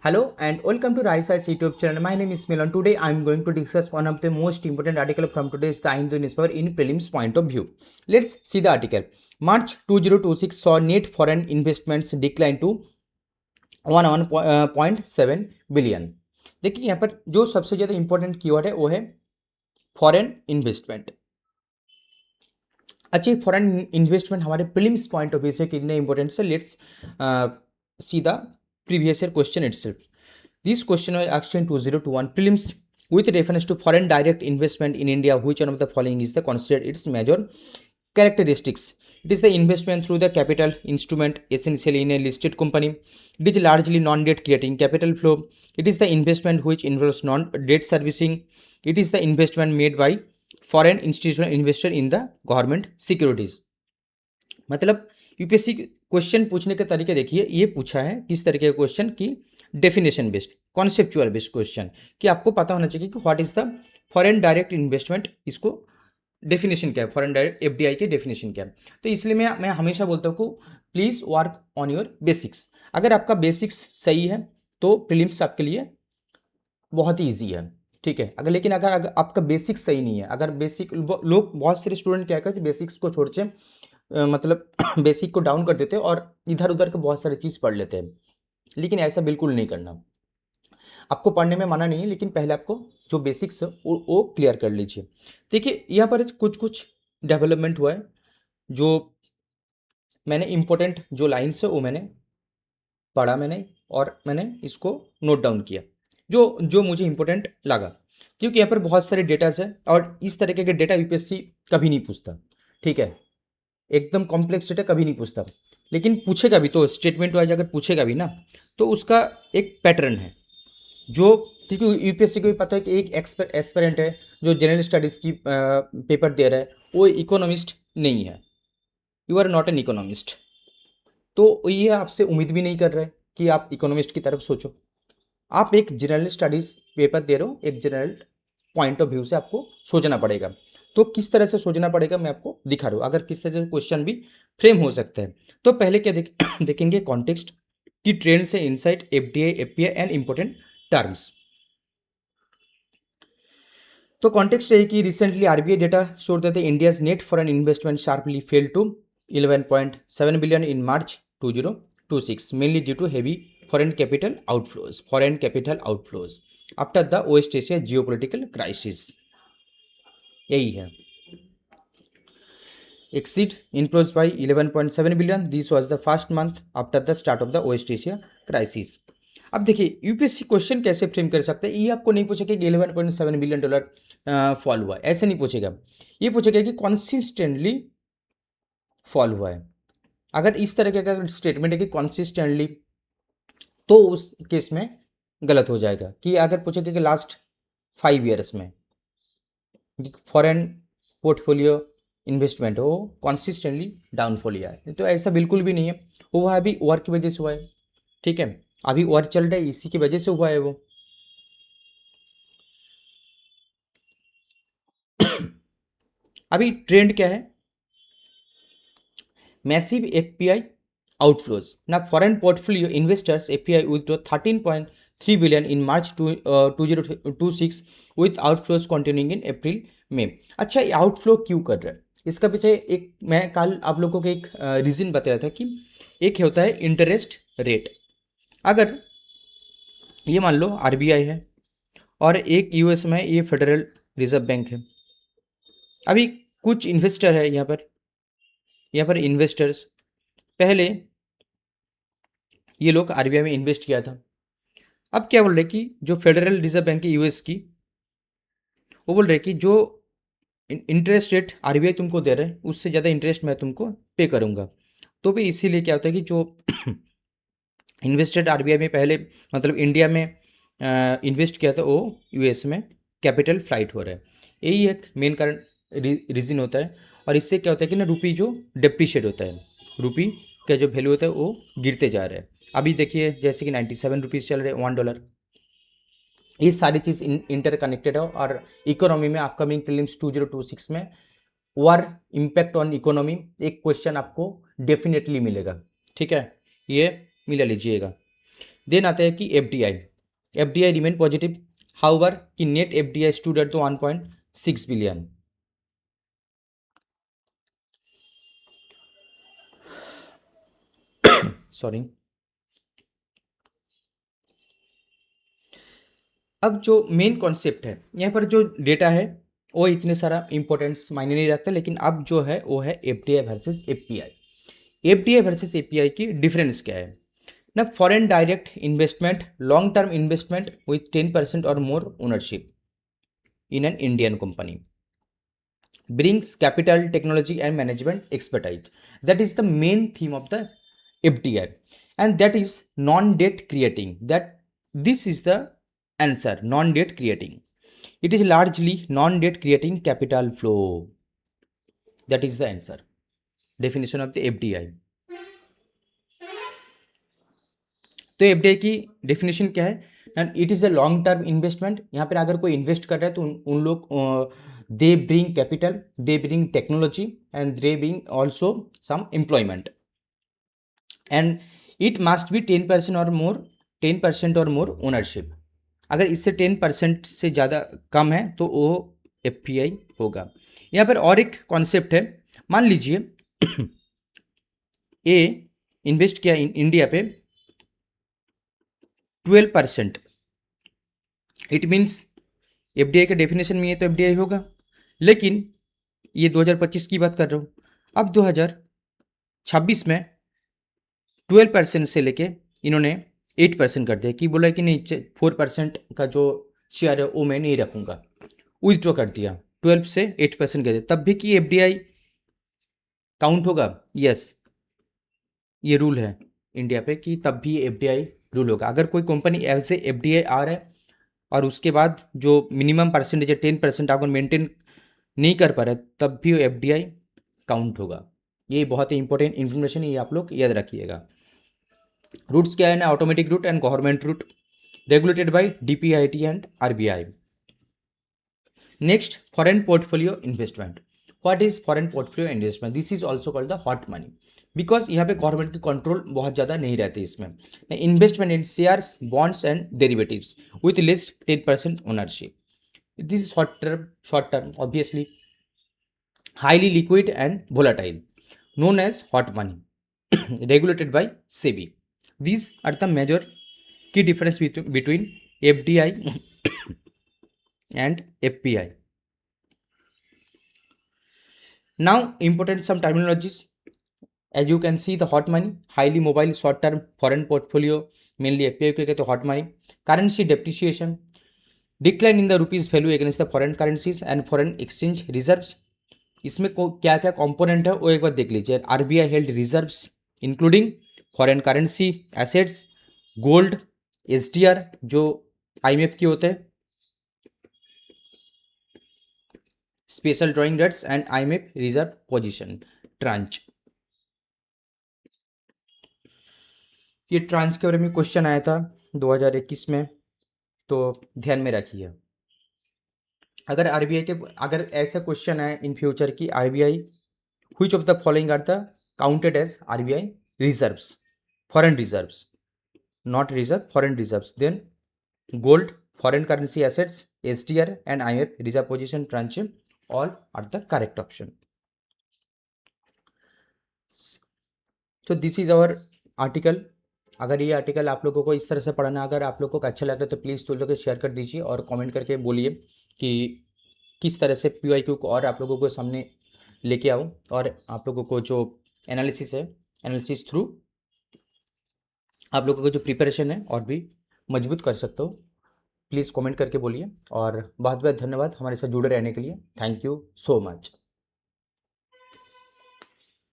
Hello and welcome to Raisai's YouTube channel. My name is Milan. Today I am going to discuss one of the most important article from today's The Hindu newspaper in prelims point of view. Let's see the article. March 2026 saw net foreign investments decline to 1.7 billion. देखिए यहाँ पर जो सबसे ज़्यादा important keyword है वो है foreign investment. अच्छा, फॉरेन इन्वेस्टमेंट हमारे प्रीलिम्स पॉइंट ऑफ व्यू से कितने इंपॉर्टेंट है, let's see the previous year question itself. This question was asked in 2021 prelims with reference to foreign direct investment in India. Which one of the following is the considered its major characteristics? It is the investment through the capital instrument, essentially in a listed company. It is largely non-debt creating capital flow. It is the investment which involves non-debt servicing. It is the investment made by foreign institutional investor in the government securities. मतलब UPSC question पूछने के तरीके देखिए, ये पूछा है किस तरीके का क्वेश्चन की definition based, conceptual based question कि आपको पता होना चाहिए कि what is the foreign direct investment, इसको डेफिनेशन क्या है, फॉरेन डायरेक्ट एफडीआई की डेफिनेशन क्या है। तो इसलिए मैं हमेशा बोलता हूँ please work on your basics. अगर आपका बेसिक्स सही है तो प्रीलिम्स आपके लिए बहुत ही ईजी है, ठीक है। अगर आपका बेसिक्स सही नहीं है, अगर बेसिक लोग बहुत सारे स्टूडेंट क्या करते हैं, बेसिक्स को छोड़ के मतलब बेसिक को डाउन कर देते हैं और इधर उधर के बहुत सारी चीज़ पढ़ लेते हैं, लेकिन ऐसा बिल्कुल नहीं करना। आपको पढ़ने में मना नहीं है, लेकिन पहले आपको जो बेसिक्स है वो क्लियर कर लीजिए। देखिए यहाँ पर कुछ डेवलपमेंट हुआ है, जो मैंने इम्पोर्टेंट जो लाइन्स है वो मैंने पढ़ा और मैंने इसको नोट डाउन किया, जो जो मुझे इम्पोर्टेंट लगा, क्योंकि यहाँ पर बहुत सारे डेटाज है और इस तरीके के डेटा यूपीएससी कभी नहीं पूछता, ठीक है। एकदम कॉम्प्लेक्स डेटा कभी नहीं पूछता, लेकिन पूछेगा भी तो स्टेटमेंट वाइज अगर पूछेगा भी ना तो उसका एक पैटर्न है, जो क्योंकि यूपीएससी को भी पता है कि एक एस्पिरेंट है जो जनरल स्टडीज़ की पेपर दे रहा है, वो इकोनॉमिस्ट नहीं है, you are not an economist. तो ये आपसे उम्मीद भी नहीं कर रहे कि आप इकोनॉमिस्ट की तरफ सोचो, आप एक जनरल स्टडीज़ पेपर दे रहे हो, एक जनरल पॉइंट ऑफ व्यू से आपको सोचना पड़ेगा। तो किस तरह से सोचना पड़ेगा मैं आपको दिखा रहा हूँ, अगर किस तरह से क्वेश्चन भी फ्रेम हो सकता है। तो पहले क्या देखेंगे कॉन्टेक्स्ट की ट्रेंड से insight FDI FPI and important terms. तो कॉन्टेक्स्ट है कि recently RBI data showed that India's net foreign investment sharply fell to 11.7 billion in March 2026, mainly due to heavy foreign capital outflows after the West Asia geopolitical crisis। यही है, exceed inflows by 11.7 billion, this was the first month after the start of the West Asia crisis। अब देखिए UPSC question कैसे frame कर सकते हैं, ये आपको नहीं पूछेगा कि 11.7 बिलियन डॉलर फॉल हुआ है, ऐसे नहीं पूछेगा। ये पूछेगा कि कॉन्सिस्टेंटली फॉल हुआ है। अगर इस तरह का स्टेटमेंट है कि कॉन्सिस्टेंटली, तो उस केस में गलत हो जाएगा। कि अगर पूछेगा कि लास्ट 5 ईयर्स में फॉरेन पोर्टफोलियो इन्वेस्टमेंट हो कॉन्सिस्टेंटली डाउनफॉल हुआ है, तो ऐसा बिल्कुल भी नहीं है। वो अभी वॉर की वजह से हुआ है, ठीक है, अभी वॉर चल रहा है, इसी की वजह से हुआ है वो। अभी ट्रेंड क्या है, massive FPI outflows. Now, foreign portfolio investors FPI withdrew 13.3 billion in March 2026 with outflows continuing in April में। अच्छा, ये आउटफ्लो क्यों कर रहा है, इसका पीछे एक मैं कल आप लोगों को एक रीज़न बताया था कि एक होता है इंटरेस्ट रेट। अगर ये मान लो आरबीआई है और एक यूएस में ये फेडरल रिजर्व बैंक है। अभी कुछ इन्वेस्टर है यहाँ पर इन्वेस्टर्स पहले ये लोग आरबीआई में इन्वेस्ट किया था। अब क्या बोल रहे कि जो फेडरल रिजर्व बैंक है यूएस की, वो बोल रहे कि जो इंटरेस्ट रेट आरबीआई तुमको दे रहा है उससे ज़्यादा इंटरेस्ट मैं तुमको पे करूँगा। तो फिर इसीलिए क्या होता है कि जो इन्वेस्टेड आरबीआई में पहले मतलब इंडिया में इन्वेस्ट किया था वो यूएस में कैपिटल फ्लाइट हो रहा है। यही एक मेन कारण रीज़न होता है। और इससे क्या होता है कि ना रुपी जो डिप्रिशिएट होता है, रुपी का जो वैल्यू होता है वो गिरते जा रहा है। अभी देखिए जैसे कि 97 रुपीज़ चल रहे हैं $1। ये सारी चीज़ इंटरकनेक्टेड है। और इकोनॉमी में अपकमिंग प्रीलिम्स 2026 में वॉर इम्पैक्ट ऑन इकोनॉमी एक क्वेश्चन आपको डेफिनेटली मिलेगा, ठीक है, ये मिला लीजिएगा। देन आता है कि F D I remain positive, however कि net F D I stood at the 1.6 billion. Sorry. अब जो मेन कॉन्सेप्ट है यहाँ पर, जो डेटा है वो इतने सारा इंपॉर्टेंस मायने नहीं रखता, लेकिन अब जो है वो है F D I versus F P I. F D I versus F P I की डिफरेंस क्या है ना? Foreign direct investment, long term investment with 10% or more ownership in an Indian company, brings capital, technology and management expertise. That is the main theme of the FDI, and that is non-debt creating. That this is the answer, non-debt creating. It is largely non-debt creating capital flow. That is the answer. Definition of the FDI. तो FDI की definition क्या है? And it is a long term investment. यहाँ पर अगर कोई invest कर रहा है तो उन लोग they bring capital, they bring technology and they bring also some employment, and it must be 10% or more, 10% or more ownership. अगर इससे 10% से ज़्यादा कम है तो वो एफपीआई होगा। यहाँ पर और एक कॉन्सेप्ट है, मान लीजिए ए इन्वेस्ट किया इंडिया पे 12%, इट मीन्स एफडीआई के डेफिनेशन में ये तो एफडीआई होगा, लेकिन ये 2025 की बात कर रहा हूँ। अब 2026 में 12% से लेके इन्होंने 8% कर दिया, कि बोला कि नहीं 4% का जो शेयर है वो मैं नहीं रखूँगा, विथड्रॉ कर दिया, 12 से 8% कर दिया, तब भी कि एफडीआई काउंट होगा? यस, ये रूल है इंडिया पे कि तब भी एफडीआई रूल होगा। अगर कोई कंपनी ऐसे एफडीआई आ रहा है और उसके बाद जो मिनिमम परसेंटेज है 10% अगर मेंटेन नहीं कर पा रहे, तब भी एफडीआई काउंट होगा। ये बहुत ही इंपॉर्टेंट इन्फॉर्मेशन, ये आप लोग याद रखिएगा। रूट्स क्या है ना? Automatic route and government route, regulated by DPIIT and RBI. Next, foreign portfolio investment. What is foreign portfolio investment? This is also called the hot money, because यहाँ पे गवर्नमेंट की कंट्रोल बहुत ज़्यादा नहीं रहती इसमें। Investment in shares, bonds and derivatives with list 10% ownership. This is short term obviously, highly liquid and volatile, known as hot money, regulated by SEBI. These are the major key difference between FDI and FPI. Now, important some terminologies. As you can see, the hot money, highly mobile, short-term foreign portfolio, mainly FPI को कहते हैं hot money. Currency depreciation, decline in the rupees value against the foreign currencies and foreign exchange reserves. इसमें क्या क्या component है वो एक बार देख लीजिए। RBI held reserves including foreign currency assets, gold, SDR जो आईएमएफ के होते हैं, special drawing rights and IMF reserve position tranche. ये ट्रांच के बारे में क्वेश्चन आया था 2021 में, तो ध्यान में रखिए। अगर आरबीआई के अगर ऐसा क्वेश्चन है इन फ्यूचर की RBI which of the following are the counted as RBI reserves, foreign reserves, not reserve, foreign reserves, then gold, foreign currency assets, SDR and IMF reserve position tranche, all are the correct option. So this is our article. अगर ये article आप लोगों को इस तरह से पढ़ना अगर आप लोगों को अच्छा लग रहा है तो प्लीज़ तो लोग शेयर कर दीजिए और कमेंट करके बोलिए कि किस तरह से पीवाईक्यू को और आप लोगों को सामने लेके आऊँ, और आप लोगों को जो एनालिसिस है, एनालिसिस थ्रू आप लोगों को जो प्रिपरेशन है और भी मजबूत कर सकते हो। प्लीज़ कमेंट करके बोलिए, और बहुत बहुत धन्यवाद हमारे साथ जुड़े रहने के लिए। Thank you so much.